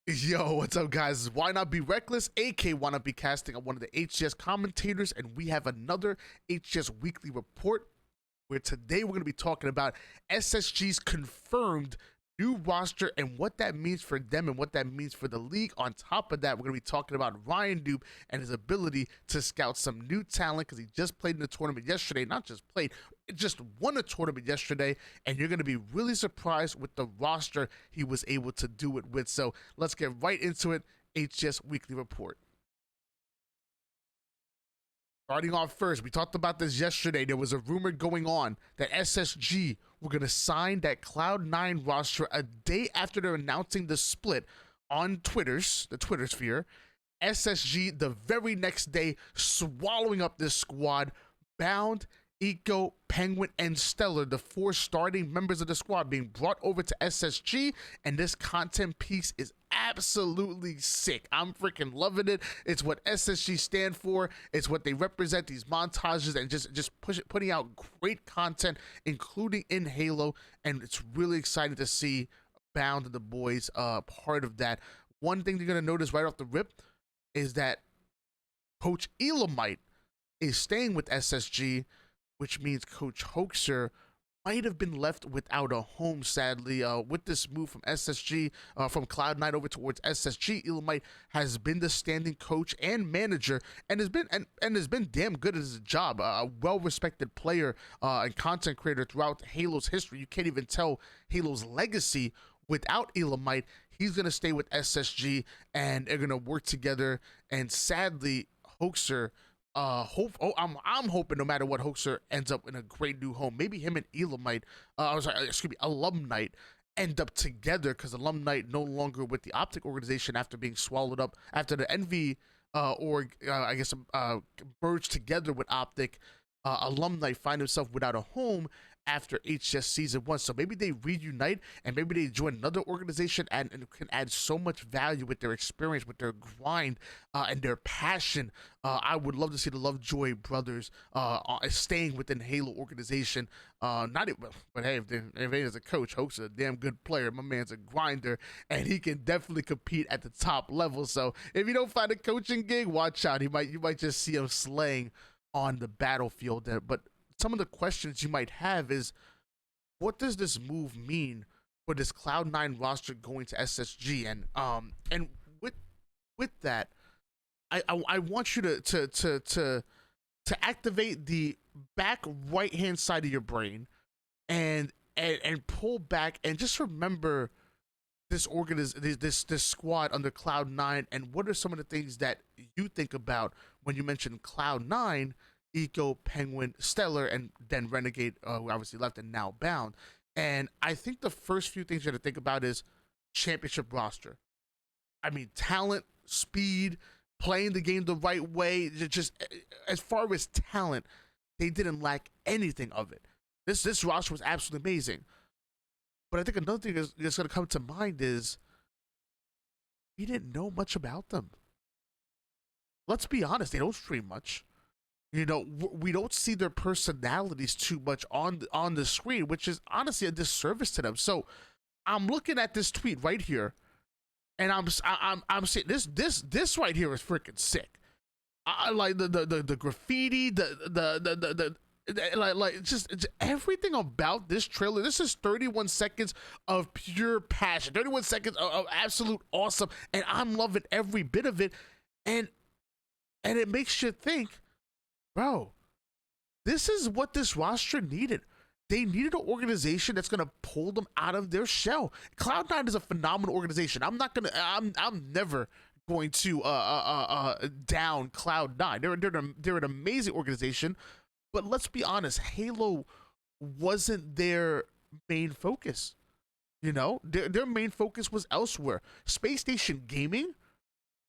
Yo, what's up, guys? Why not be reckless? AK Why Not Be Casting. I'm one of the HCS commentators, and we have another HCS weekly report where today we're going to be talking about SSG's confirmed new roster and what that means for them and what that means for the league. On top of that, we're going to be talking about Ryanoob and his ability to scout some new talent because he just played in the tournament yesterday. Not just played, just won a tournament yesterday, and you're going to be really surprised with the roster he was able to do it with. So let's get right into it. HCS Weekly Report. Starting off first, we talked about this yesterday. There was a rumor going on that SSG were going to sign that Cloud9 roster a day after they're announcing the split on the Twitter sphere. SSG, the very next day, swallowing up this squad, Bound, Eco, Penguin, and Stellar, the four starting members of the squad, being brought over to SSG, and this content piece is absolutely sick. I'm freaking loving it. It's what SSG stand for. It's what they represent, these montages, and just putting out great content, including in Halo, and it's really exciting to see Bound and the boys part of that. One thing you're going to notice right off the rip is that Coach Elamite is staying with SSG, which means Coach Hoaxer might have been left without a home, sadly. With this move from SSG, from Cloud9 over towards SSG, Elamite has been the standing coach and manager, and has been damn good at his job. A well-respected player and content creator throughout Halo's history. You can't even tell Halo's legacy without Elamite. He's gonna stay with SSG, and they're gonna work together. And sadly, Hoaxer. I'm hoping no matter what, Hoaxer ends up in a great new home. Maybe him and Elamite, Alumni end up together, because Alumni no longer with the Optic organization after being swallowed up after the Envy merged together with Optic. Alumni find himself without a home after HCS Season 1. So maybe they reunite, and maybe they join another organization and can add so much value with their experience, with their grind, and their passion. I would love to see the Lovejoy brothers staying within Halo organization. Not even, but hey, if he is a coach, Hoax is a damn good player. My man's a grinder, and he can definitely compete at the top level. So if you don't find a coaching gig, watch out. You might just see him slaying on the battlefield there. But some of the questions you might have is, what does this move mean for this Cloud9 roster going to SSG? And with that, I want you to activate the back right hand side of your brain and pull back and just remember this squad under Cloud9, and what are some of the things that you think about when you mention Cloud9, Eco, Penguin, Stellar, and then Renegade, who obviously left and now Bound. And I think the first few things you have to think about is championship roster. I mean, talent, speed, playing the game the right way. Just as far as talent, they didn't lack anything of it. This roster was absolutely amazing. But I think another thing that's going to come to mind is we didn't know much about them. Let's be honest, they don't stream much. You know, we don't see their personalities too much on the screen, which is honestly a disservice to them. So I'm looking at this tweet right here, and I'm saying this right here is freaking sick. I like the graffiti, just everything about this trailer. This is 31 seconds of pure passion, 31 seconds of absolute awesome, and I'm loving every bit of it. And it makes you think, bro, this is what this roster needed. They needed an organization that's gonna pull them out of their shell. Cloud9 is a phenomenal organization. I'm never going to down Cloud9. They're an amazing organization. But let's be honest, Halo wasn't their main focus. You know, their main focus was elsewhere. Space Station Gaming,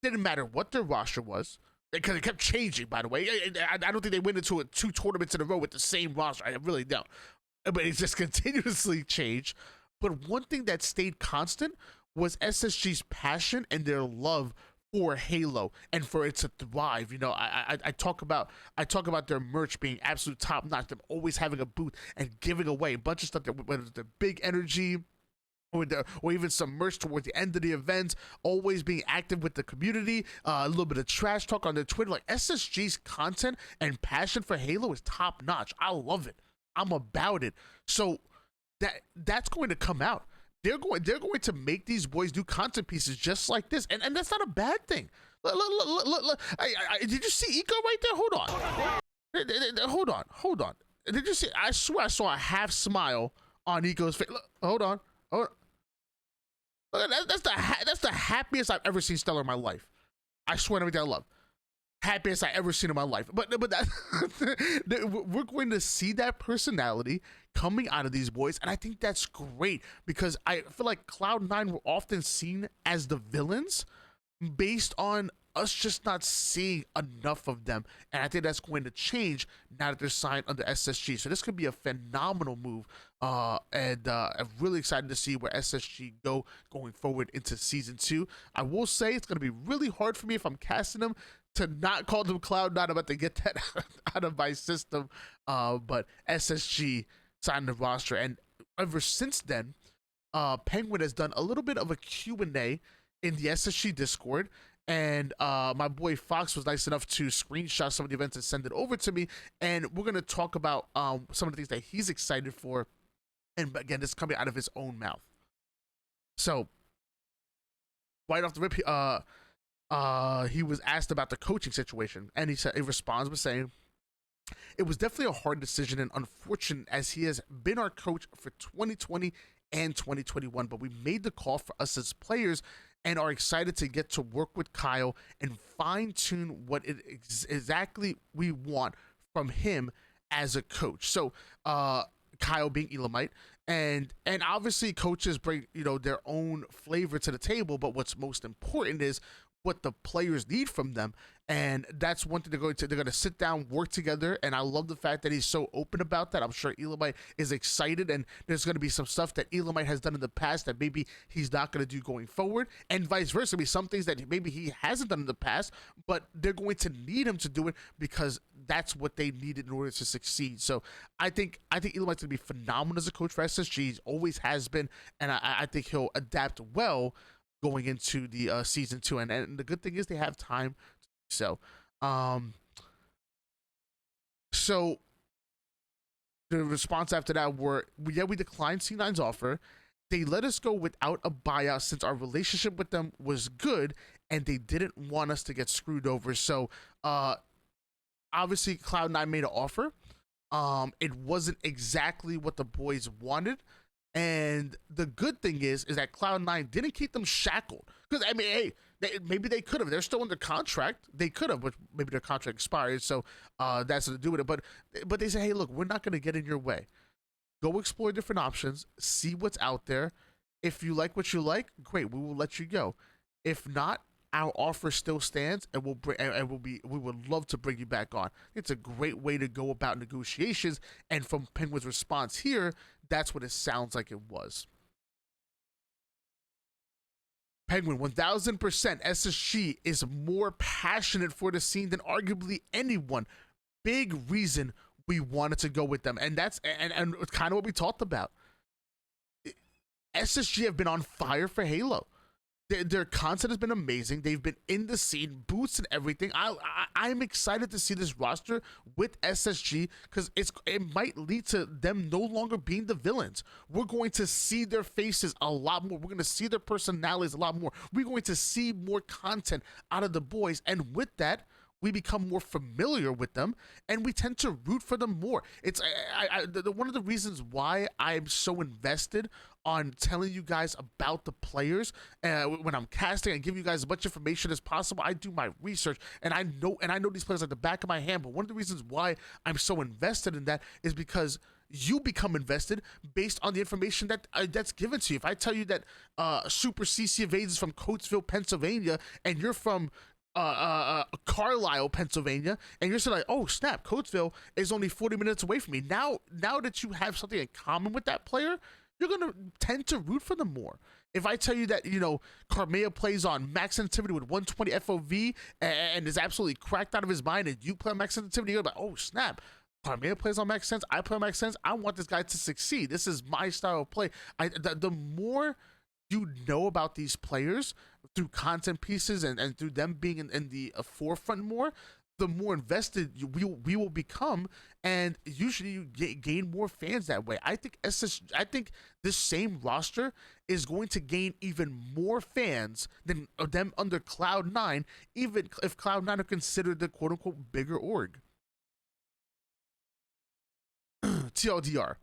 didn't matter what their roster was, because it kept changing, by the way. I don't think they went into 2 tournaments in a row with the same roster. I really don't. But it just continuously changed. But one thing that stayed constant was SSG's passion and their love for Halo and for it to thrive. You know, I talk about their merch being absolute top notch, them always having a booth and giving away a bunch of stuff, whether it's the big energy, or even submerged towards the end of the events, always being active with the community, a little bit of trash talk on their Twitter. Like SSG's content and passion for Halo is top notch. I love it. I'm about it. So that's going to come out. They're going to make these boys do content pieces just like this, and that's not a bad thing. Did you see Eco right there? Hold on. Did you see? I swear I saw a half smile on Eco's face. Hold on. That's the happiest I've ever seen Stellar in my life. I swear to everything I love. Happiest I ever seen in my life. But that, we're going to see that personality coming out of these boys, and I think that's great because I feel like Cloud9 were often seen as the villains based on us just not seeing enough of them, and I think that's going to change now that they're signed under SSG. So this could be a phenomenal move, and I'm really excited to see where SSG going forward into season 2. I will say it's going to be really hard for me if I'm casting them to not call them Cloud9. I'm about to get that out of my system, but SSG signed the roster, and ever since then, Penguin has done a little bit of a Q&A in the SSG Discord, and my boy Fox was nice enough to screenshot some of the events and send it over to me, and we're going to talk about some of the things that he's excited for, and again, this is coming out of his own mouth. So right off the rip, he was asked about the coaching situation, and he responds by saying, "It was definitely a hard decision and unfortunate as he has been our coach for 2020 and 2021, but we made the call for us as players and are excited to get to work with Kyle and fine-tune what exactly we want from him as a coach." So Kyle being Elamite, and obviously coaches bring their own flavor to the table, but what's most important is what the players need from them, and that's one thing they're going to sit down, work together, and I love the fact that he's so open about that. I'm sure Elamite is excited, and there's going to be some stuff that Elamite has done in the past that maybe he's not going to do going forward, and vice versa. Maybe some things that maybe he hasn't done in the past, but they're going to need him to do it because that's what they needed in order to succeed. So I think Elamite's going to be phenomenal as a coach for SSG. He always has been, and I think he'll adapt well going into the season 2, and the good thing is they have time. So so the response after that were, we declined C9's offer. They let us go without a buyout since our relationship with them was good and they didn't want us to get screwed over. So obviously Cloud9 made an offer. It wasn't exactly what the boys wanted. And the good thing is that Cloud9 didn't keep them shackled. Because, I mean, hey, maybe they could have. They're still under contract. They could have, but maybe their contract expired, so that's what to do with it. But they say, hey, look, we're not going to get in your way. Go explore different options. See what's out there. If you like what you like, great. We will let you go. If not, our offer still stands, and we would love to bring you back on. It's a great way to go about negotiations, and from Penguin's response here, that's what it sounds like it was. Penguin, 1000%, SSG is more passionate for the scene than arguably anyone. Big reason we wanted to go with them, and that's and kind of what we talked about. SSG have been on fire for Halo. Their content has been amazing. They've been in the scene, boots and everything. I'm excited to see this roster with SSG because it might lead to them no longer being the villains. We're going to see their faces a lot more. We're going to see their personalities a lot more. We're going to see more content out of the boys, and with that, we become more familiar with them, and we tend to root for them more. It's one of the reasons why I'm so invested on telling you guys about the players. When I'm casting, I give you guys as much information as possible. I do my research, and I know these players like the back of my hand. But one of the reasons why I'm so invested in that is because you become invested based on the information that's given to you. If I tell you that Super CC Evades is from Coatesville, Pennsylvania, and you're from Carlisle, Pennsylvania, and you're saying like, oh snap, Coatesville is only 40 minutes away from me. Now that you have something in common with that player, you're gonna tend to root for them more. If I tell you that, Carmea plays on max sensitivity with 120 FOV and is absolutely cracked out of his mind, and you play on max sensitivity, you're like, oh snap, Carmea plays on Max Sense. I play on Max Sense. I want this guy to succeed. This is my style of play. The more you know about these players through content pieces and through them being in the forefront more, the more invested we will become, and usually you gain more fans that way. I think I think this same roster is going to gain even more fans than them under Cloud9, even if Cloud9 are considered the quote unquote bigger org. TLDR,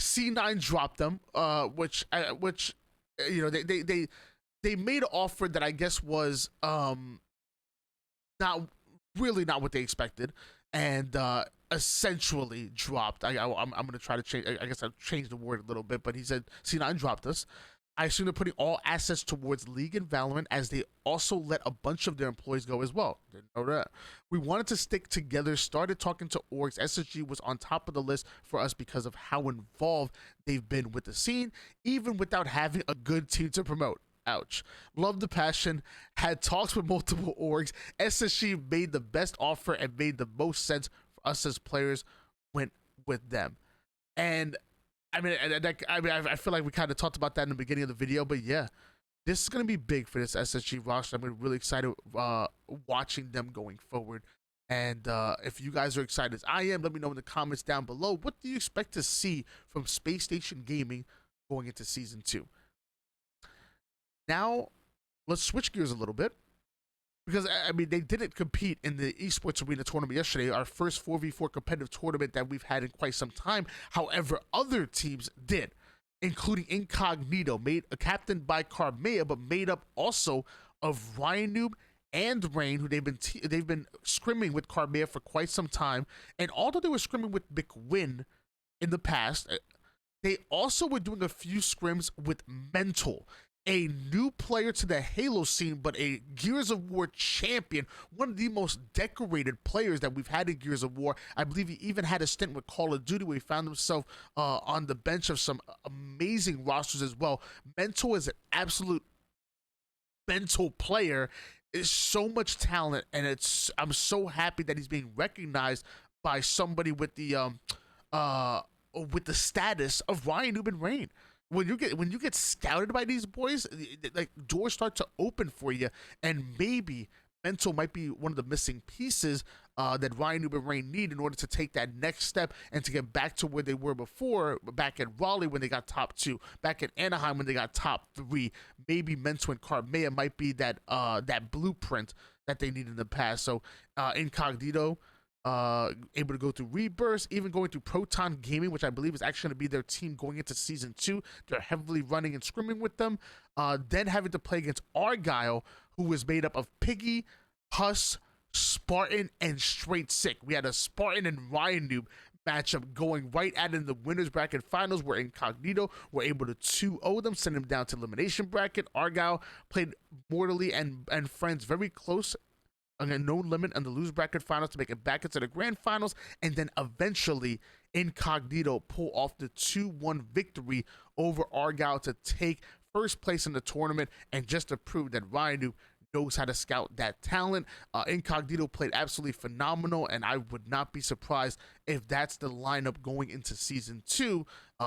C9 dropped them, which you know they made an offer that I guess was not really not what they expected, and essentially dropped. I'm gonna try to change. I guess I've changed the word a little bit, but he said C9 dropped us. I assume they're putting all assets towards League and Valorant, as they also let a bunch of their employees go as well. Didn't know that. We wanted to stick together, started talking to orgs. SSG was on top of the list for us because of how involved they've been with the scene, even without having a good team to promote. Ouch. Love the passion. Had talks with multiple orgs. SSG made the best offer and made the most sense for us as players. Went with them. And I mean, I feel like we kind of talked about that in the beginning of the video, but yeah, this is going to be big for this SSG roster. I'm really excited watching them going forward. And if you guys are excited as I am, let me know in the comments down below. What do you expect to see from Space Station Gaming going into Season 2? Now, let's switch gears a little bit, because I mean, they didn't compete in the Esports Arena tournament yesterday, our first 4v4 competitive tournament that we've had in quite some time. However, other teams did, including Incognito, captained by Carmea, but made up also of Ryanoob and Rain, who they've been scrimming with Carmea for quite some time. And although they were scrimming with McWin in the past, they also were doing a few scrims with Mental, a new player to the Halo scene, but a Gears of War champion, one of the most decorated players that we've had in Gears of War. I believe he even had a stint with Call of Duty where he found himself on the bench of some amazing rosters as well. Mental is an absolute mental player. Is so much talent, and I'm so happy that he's being recognized by somebody with the status of Ryanoob and Rain. When you get scouted by these boys, like, doors start to open for you, and maybe Mental might be one of the missing pieces that Ryanoob and Rain need in order to take that next step and to get back to where they were before, back at Raleigh when they got top 2, back at Anaheim when they got top 3. Maybe Mental and Carmea might be that blueprint that they need in the past. So Incognito, able to go through Rebirth, even going through Proton Gaming, which I believe is actually going to be their team going into Season 2. They're heavily running and scrimming with them. Then having to play against Argyle, who was made up of Piggy, Huss, Spartan, and Straight Sick. We had a Spartan and Ryanoob matchup going right at in the winners bracket finals, where Incognito were able to 2-0 them, send them down to elimination bracket. Argyle played Mortally and Friends very close on a no limit on the lose bracket finals to make it back into the grand finals, and then eventually Incognito pull off the 2-1 victory over Argyle to take first place in the tournament, and just to prove that Ryanoob knows how to scout that talent. Incognito played absolutely phenomenal, and I would not be surprised if that's the lineup going into Season 2.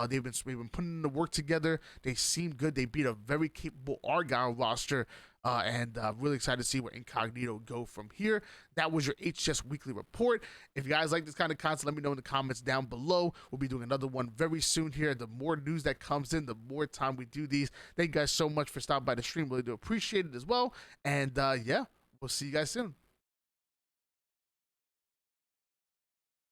They've been putting in the work together. They seem good. They beat a very capable Argyle roster, and really excited to see where Incognito go from here. That was your HCS Weekly Report. If you guys like this kind of content, let me know in the comments down below. We'll be doing another one very soon here. The more news that comes in, the more time we do these. Thank you guys so much for stopping by the stream. Really do appreciate it as well. And yeah, we'll see you guys soon.